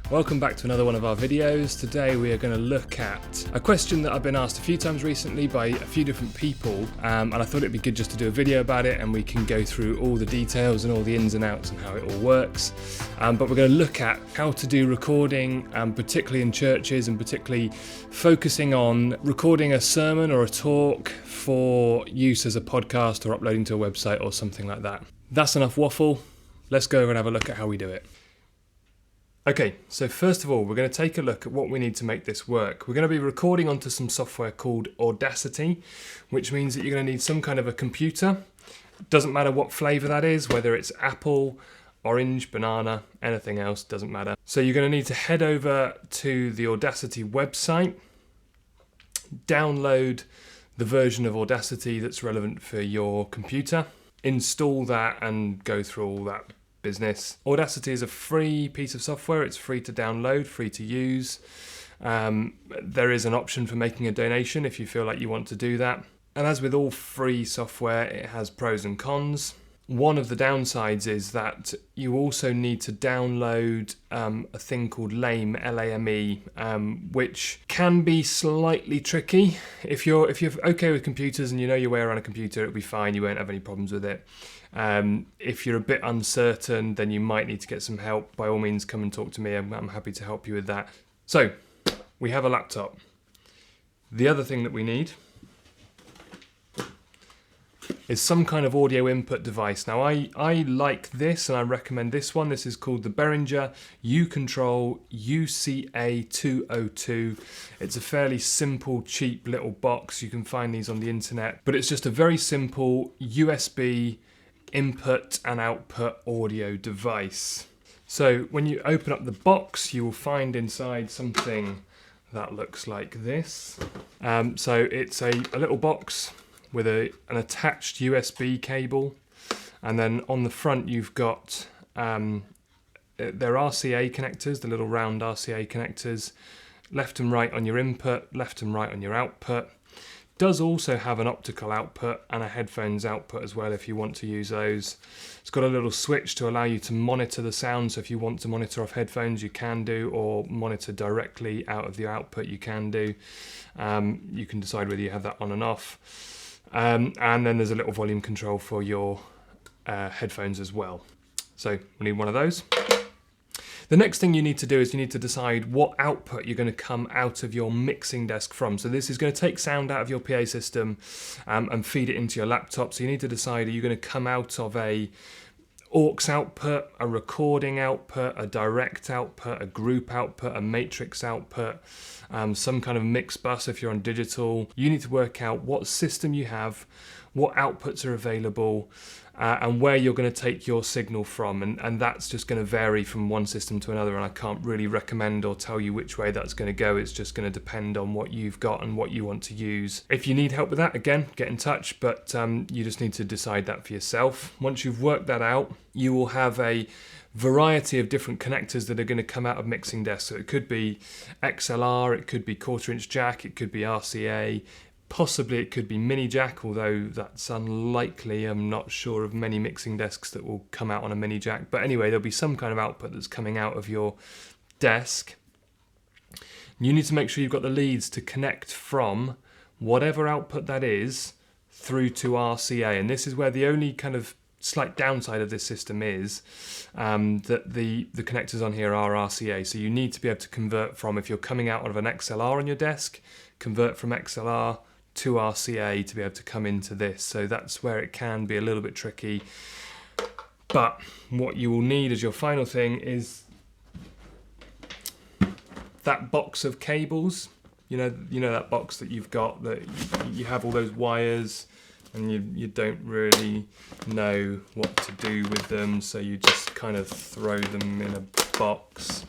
Welcome back to another one of our videos. Today we are going to look at a question that I've been asked a few times recently by a few different people, and I thought it'd be good just to do a video about it and we can go through all the details and all the ins and outs and how it all works. But we're going to look at how to do recording, particularly in churches, and particularly focusing on recording a sermon or a talk for use as a podcast or uploading to a website or something like that. That's enough waffle. Let's go over and have a look at how we do it. Okay, so first of all, we're going to take a look at what we need to make this work. We're going to be recording onto some software called Audacity, which means that you're going to need some kind of a computer. Doesn't matter what flavour that is, whether it's Apple, orange, banana, anything else, doesn't matter. So you're going to need to head over to the Audacity website, download the version of Audacity that's relevant for your computer, install that and go through all that business. Audacity is a free piece of software. It's free to download, free to use. There is an option for making a donation if you feel like you want to do that. And as with all free software, it has pros and cons. One of the downsides is that you also need to download a thing called LAME, L-A-M-E, which can be slightly tricky. If you're okay with computers and you know your way around a computer, it'll be fine. You won't have any problems with it. If you're a bit uncertain, then you might need to get some help. By all means, come and talk to me. I'm happy to help you with that. So, we have a laptop. The other thing that we need is some kind of audio input device. Now, I like this and I recommend this one. This is called the Behringer U-Control UCA202. It's a fairly simple, cheap little box. You can find these on the internet, but it's just a very simple USB input and output audio device. So when you open up the box, you will find inside something that looks like this. So it's a little box with an attached USB cable, and then on the front you've got their RCA connectors, the little round RCA connectors, left and right on your input, left and right on your output. Does also have an optical output and a headphones output as well if you want to use those. It's got a little switch to allow you to monitor the sound, so if you want to monitor off headphones you can do, or monitor directly out of the output you can do. You can decide whether you have that on and off. And then there's a little volume control for your headphones as well. So we need one of those. The next thing you need to do is you need to decide what output you're going to come out of your mixing desk from. So this is going to take sound out of your PA system and feed it into your laptop. So you need to decide, are you going to come out of a aux output, a recording output, a direct output, a group output, a matrix output, some kind of mix bus if you're on digital. You need to work out what system you have, what outputs are available, and where you're going to take your signal from, and that's just going to vary from one system to another, and I can't really recommend or tell you which way that's going to go. It's just going to depend on what you've got and what you want to use. If you need help with that, again, get in touch, but you just need to decide that for yourself. Once you've worked that out, you will have a variety of different connectors that are going to come out of mixing desk. So it could be XLR, it could be 1/4" jack, it could be RCA, possibly it could be mini jack, although that's unlikely. I'm not sure of many mixing desks that will come out on a mini jack. But anyway, there'll be some kind of output that's coming out of your desk. You need to make sure you've got the leads to connect from whatever output that is through to RCA. And this is where the only kind of slight downside of this system is that the connectors on here are RCA. So you need to be able to convert from, if you're coming out of an XLR on your desk, convert from XLR to RCA to be able to come into this. So that's where it can be a little bit tricky. But what you will need as your final thing is that box of cables. You know that box that you've got, that you have all those wires and you don't really know what to do with them, so you just kind of throw them in a box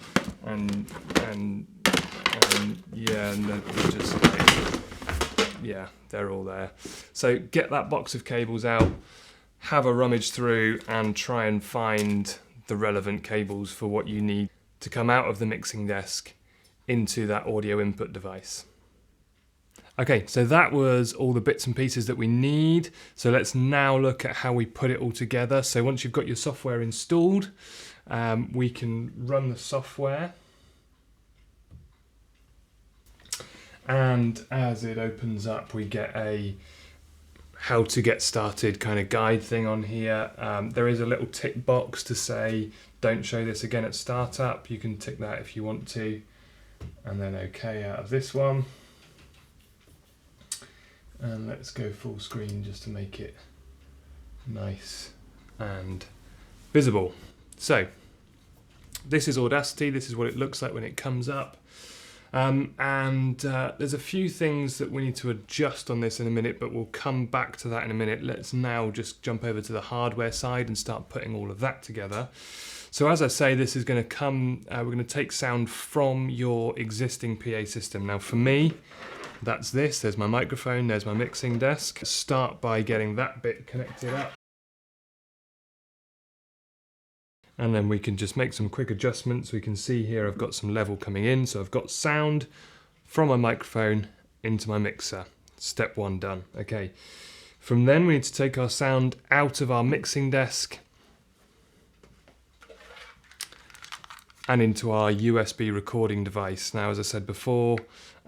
and they're just they're all there. So get that box of cables out, have a rummage through and try and find the relevant cables for what you need to come out of the mixing desk into that audio input device. Okay, so that was all the bits and pieces that we need. So let's now look at how we put it all together. So once you've got your software installed, we can run the software. And as it opens up, we get a how to get started kind of guide thing on here. There is a little tick box to say, don't show this again at startup. You can tick that if you want to. And then OK out of this one. And let's go full screen just to make it nice and visible. So this is Audacity. This is what it looks like when it comes up. There's a few things that we need to adjust on this in a minute, but we'll come back to that in a minute. Let's now just jump over to the hardware side and start putting all of that together. So as I say, this is going to come, we're going to take sound from your existing PA system. Now for me, that's this. There's my microphone, there's my mixing desk. Start by getting that bit connected up. And then we can just make some quick adjustments. We can see here I've got some level coming in. So I've got sound from my microphone into my mixer. Step one done. Okay. From then we need to take our sound out of our mixing desk and into our USB recording device. Now, as I said before,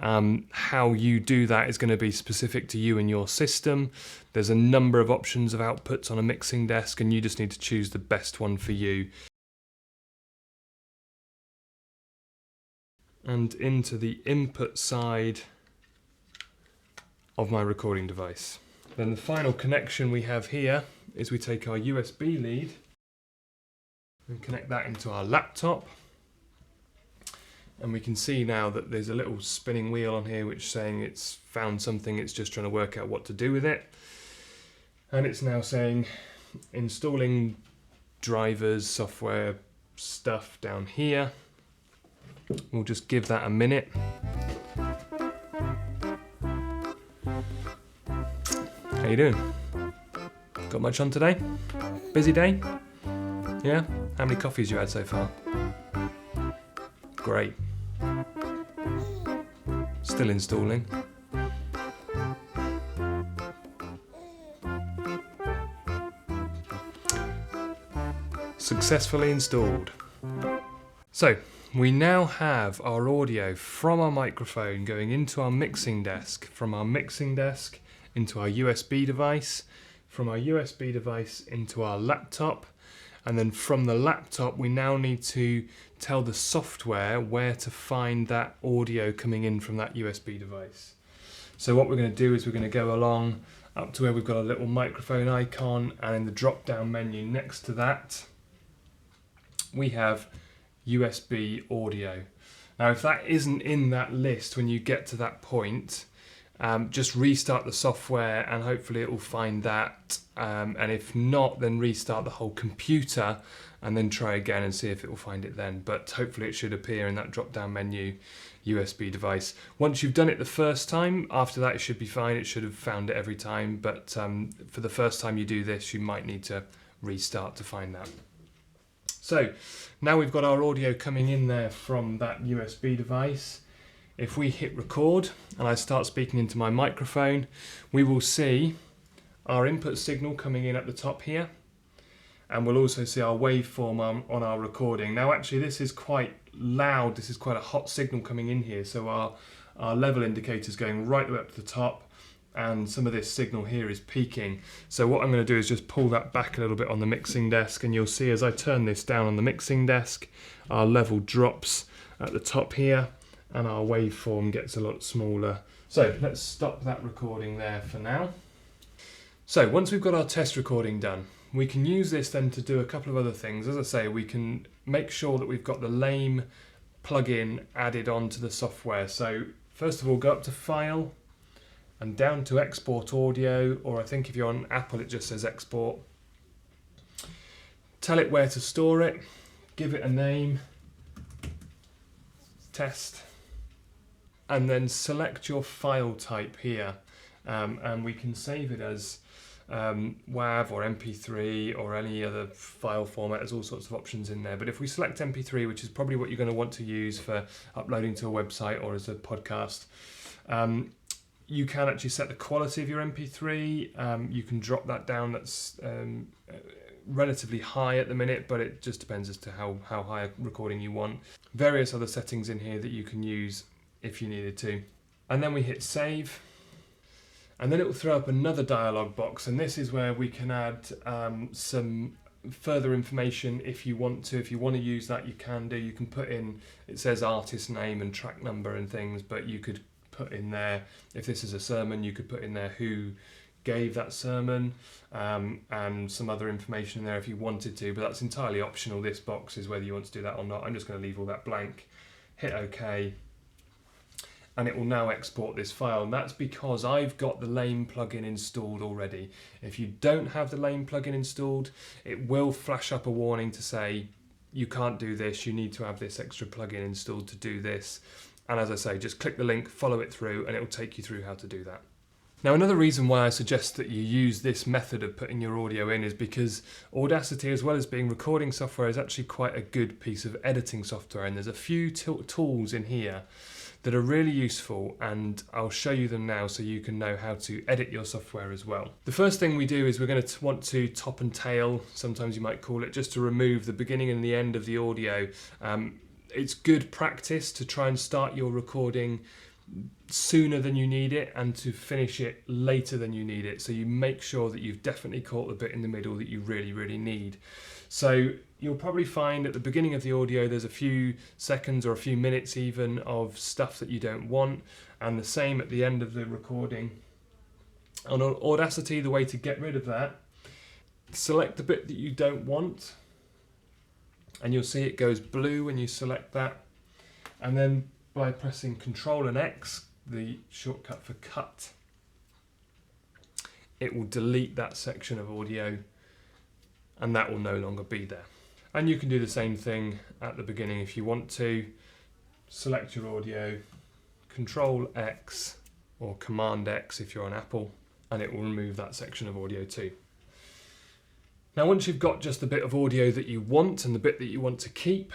how you do that is going to be specific to you and your system. There's a number of options of outputs on a mixing desk, and you just need to choose the best one for you. And into the input side of my recording device. Then the final connection we have here is we take our USB lead and connect that into our laptop. And we can see now that there's a little spinning wheel on here which is saying it's found something, it's just trying to work out what to do with it. And it's now saying installing drivers, software stuff down here. We'll just give that a minute. How you doing? Got much on today? Busy day? Yeah? How many coffees you had so far? Great. Still installing. Successfully installed. So, we now have our audio from our microphone going into our mixing desk, from our mixing desk into our USB device, from our USB device into our laptop, and then from the laptop we now need to tell the software where to find that audio coming in from that USB device. So what we're going to do is we're going to go along up to where we've got a little microphone icon, and in the drop down menu next to that we have USB audio. Now if that isn't in that list when you get to that point, just restart the software and hopefully it will find that, and if not, then restart the whole computer and then try again and see if it will find it then. But hopefully it should appear in that drop down menu, USB device. Once you've done it the first time, after that it should be fine. It should have found it every time, but for the first time you do this, you might need to restart to find that. So now we've got our audio coming in there from that USB device. If we hit record and I start speaking into my microphone, we will see our input signal coming in at the top here, and we'll also see our waveform on our recording. Now actually this is quite loud, this is quite a hot signal coming in here, so our level indicator is going right the way up to the top, and some of this signal here is peaking. So what I'm going to do is just pull that back a little bit on the mixing desk, and you'll see as I turn this down on the mixing desk, our level drops at the top here and our waveform gets a lot smaller. So let's stop that recording there for now. So once we've got our test recording done, we can use this then to do a couple of other things. As I say, we can make sure that we've got the Lame plugin added onto the software. So first of all, go up to File and down to Export Audio, or I think if you're on Apple it just says Export. Tell it where to store it, give it a name, Test, and then select your file type here, and we can save it as WAV or MP3 or any other file format. There's all sorts of options in there, but if we select MP3, which is probably what you're going to want to use for uploading to a website or as a podcast, you can actually set the quality of your MP3. You can drop that down. That's relatively high at the minute, but it just depends as to how high a recording you want. Various other settings in here that you can use if you needed to. And then we hit save. And then it will throw up another dialog box, and this is where we can add some further information if you want to. If you want to use that, you can do. You can put in, it says artist name and track number and things, but you could put in there, if this is a sermon, you could put in there who gave that sermon, and some other information in there if you wanted to, but that's entirely optional. This box is whether you want to do that or not. I'm just going to leave all that blank, hit OK, and it will now export this file, and that's because I've got the Lame plugin installed already. If you don't have the Lame plugin installed, it will flash up a warning to say you can't do this, you need to have this extra plugin installed to do this. And as I say, just click the link, follow it through, and it will take you through how to do that. Now, another reason why I suggest that you use this method of putting your audio in is because Audacity, as well as being recording software, is actually quite a good piece of editing software, and there's a few tools in here that are really useful, and I'll show you them now so you can know how to edit your software as well. The first thing we do is we're going to want to top and tail, sometimes you might call it, just to remove the beginning and the end of the audio. It's good practice to try and start your recording sooner than you need it and to finish it later than you need it, so you make sure that you've definitely caught the bit in the middle that you really need. So you'll probably find at the beginning of the audio there's a few seconds or a few minutes even of stuff that you don't want, and the same at the end of the recording. On Audacity, the way to get rid of that, select the bit that you don't want, and you'll see it goes blue when you select that, and then by pressing Ctrl and X, the shortcut for cut, it will delete that section of audio, and that will no longer be there. And you can do the same thing at the beginning if you want to. Select your audio, Ctrl X or Command X if you're on Apple, and it will remove that section of audio too. Now, once you've got just the bit of audio that you want and the bit that you want to keep,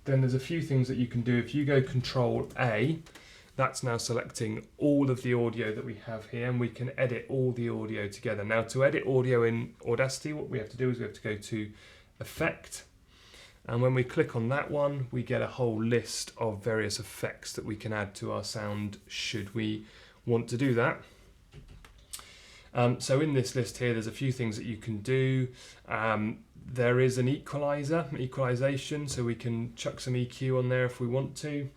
then there's a few things that you can do. If you go Ctrl A, that's now selecting all of the audio that we have here, and we can edit all the audio together. Now, to edit audio in Audacity, what we have to do is we have to go to Effect, and when we click on that one, we get a whole list of various effects that we can add to our sound should we want to do that. So in this list here, there's a few things that you can do. There is an equalization, so we can chuck some EQ on there if we want to.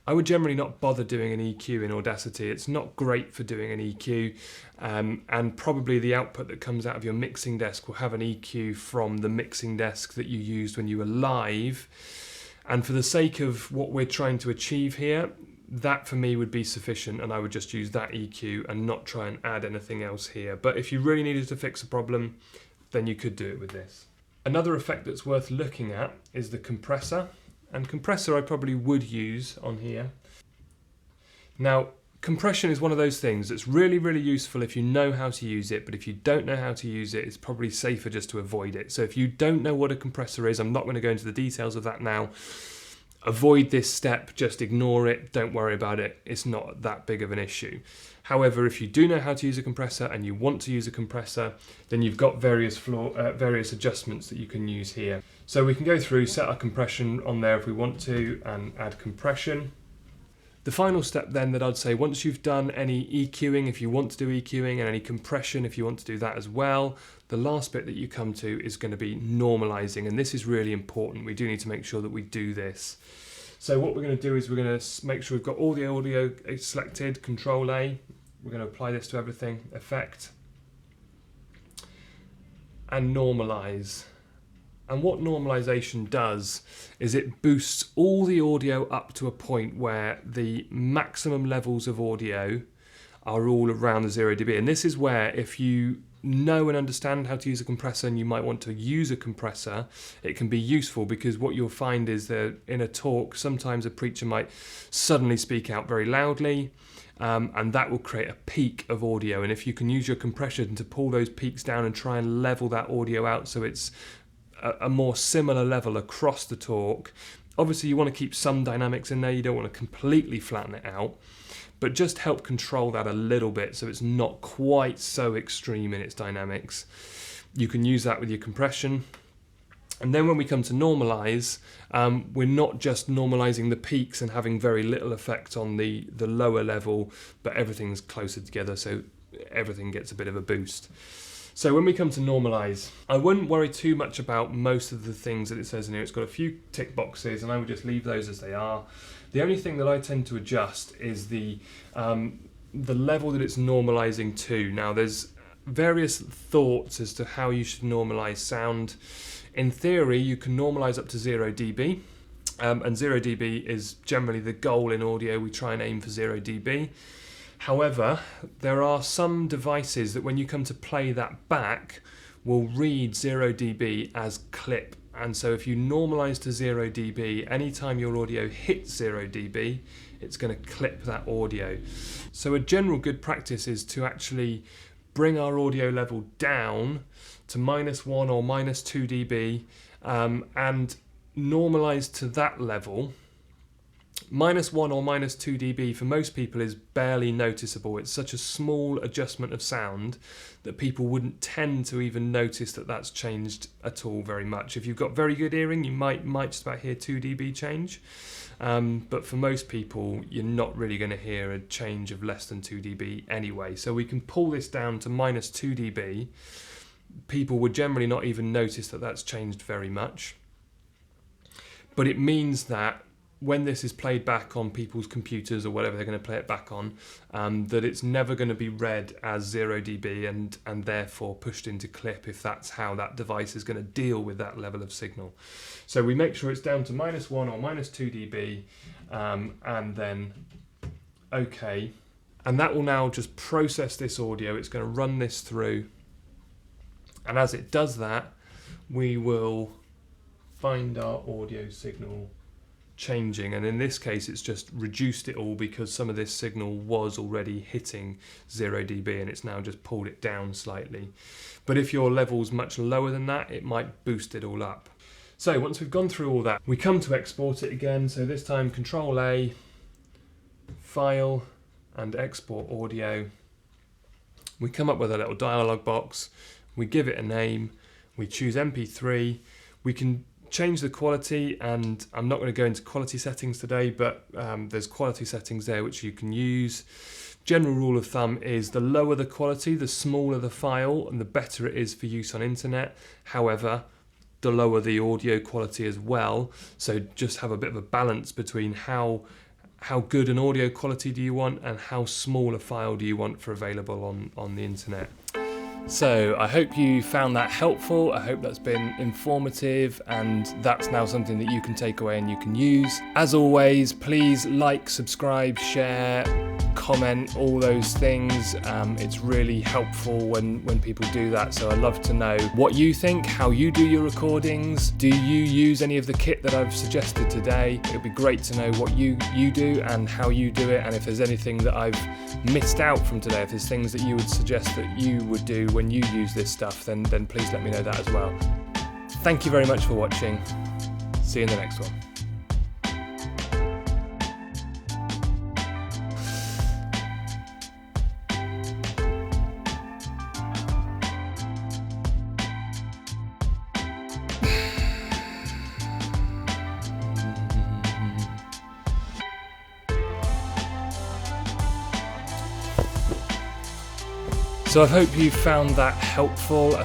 I would generally not bother doing an EQ in Audacity. It's not great for doing an EQ, and probably the output that comes out of your mixing desk will have an EQ from the mixing desk that you used when you were live. And for the sake of what we're trying to achieve here, that for me would be sufficient, and I would just use that EQ and not try and add anything else here. But if you really needed to fix a problem, then you could do it with this. Another effect that's worth looking at is the compressor. And compressor I probably would use on here. Now, compression is one of those things that's really useful if you know how to use it, but if you don't know how to use it, it's probably safer just to avoid it. So if you don't know what a compressor is, I'm not going to go into the details of that now. Avoid this step, just ignore it, don't worry about it, it's not that big of an issue. However, if you do know how to use a compressor and you want to use a compressor, then you've got various adjustments that you can use here. So we can go through, set our compression on there if we want to, and add compression. The final step then that I'd say, once you've done any EQing, if you want to do EQing, and any compression if you want to do that as well, the last bit that you come to is going to be normalizing, and this is really important. We do need to make sure that we do this. So what we're going to do is we're going to make sure we've got all the audio selected, Control A, we're going to apply this to everything, Effect, and normalize. And what normalization does is it boosts all the audio up to a point where the maximum levels of audio are all around the 0 dB. And this is where, if you know and understand how to use a compressor and you might want to use a compressor, it can be useful, because what you'll find is that in a talk, sometimes a preacher might suddenly speak out very loudly, and that will create a peak of audio. And if you can use your compression to pull those peaks down and try and level that audio out so it's a more similar level across the talk. Obviously you want to keep some dynamics in there, you don't want to completely flatten it out, but just help control that a little bit so it's not quite so extreme in its dynamics. You can use that with your compression. And then when we come to normalise, we're not just normalising the peaks and having very little effect on the lower level, but everything's closer together, so everything gets a bit of a boost. So when we come to normalise, I wouldn't worry too much about most of the things that it says in here. It's got a few tick boxes, and I would just leave those as they are. The only thing that I tend to adjust is the level that it's normalising to. Now, there's various thoughts as to how you should normalise sound. In theory, you can normalise up to 0 dB, and 0 dB is generally the goal in audio. We try and aim for 0 dB. However, there are some devices that when you come to play that back will read 0 dB as clip. And so if you normalise to 0 dB, anytime your audio hits 0 dB, it's going to clip that audio. So a general good practice is to actually bring our audio level down to -1 or -2 dB and normalise to that level. -1 or -2 dB for most people is barely noticeable. It's such a small adjustment of sound that people wouldn't tend to even notice that that's changed at all very much. If you've got very good hearing, you might just about hear 2 dB change. But for most people, you're not really going to hear a change of less than 2 dB anyway. So we can pull this down to -2 dB. People would generally not even notice that that's changed very much. But it means that when this is played back on people's computers or whatever they're going to play it back on, that it's never going to be read as 0 dB and therefore pushed into clip if that's how that device is going to deal with that level of signal. So we make sure it's down to -1 or -2 dB and then OK. And that will now just process this audio. It's going to run this through. And as it does that, we will find our audio signal changing, and in this case it's just reduced it all because some of this signal was already hitting 0 dB and it's now just pulled it down slightly. But if your level's much lower than that, it might boost it all up. So once we've gone through all that, we come to export it again. So this time Control A, File and Export Audio. We come up with a little dialog box, we give it a name, we choose MP3, we can change the quality, and I'm not going to go into quality settings today, but there's quality settings there which you can use. General rule of thumb is the lower the quality, the smaller the file, and the better it is for use on internet. However, the lower the audio quality as well. So just have a bit of a balance between how good an audio quality do you want and how small a file do you want for available on the internet. So I hope you found that helpful. I hope that's been informative, and that's now something that you can take away and you can use. As always, please like, subscribe, share, comment, all those things. It's really helpful when people do that. So I'd love to know what you think, how you do your recordings. Do you use any of the kit that I've suggested today? It'd be great to know what you do and how you do it, and if there's anything that I've missed out from today, if there's things that you would suggest that you would do when you use this stuff, then please let me know that as well. Thank you very much for watching. See you in the next one. So I hope you found that helpful.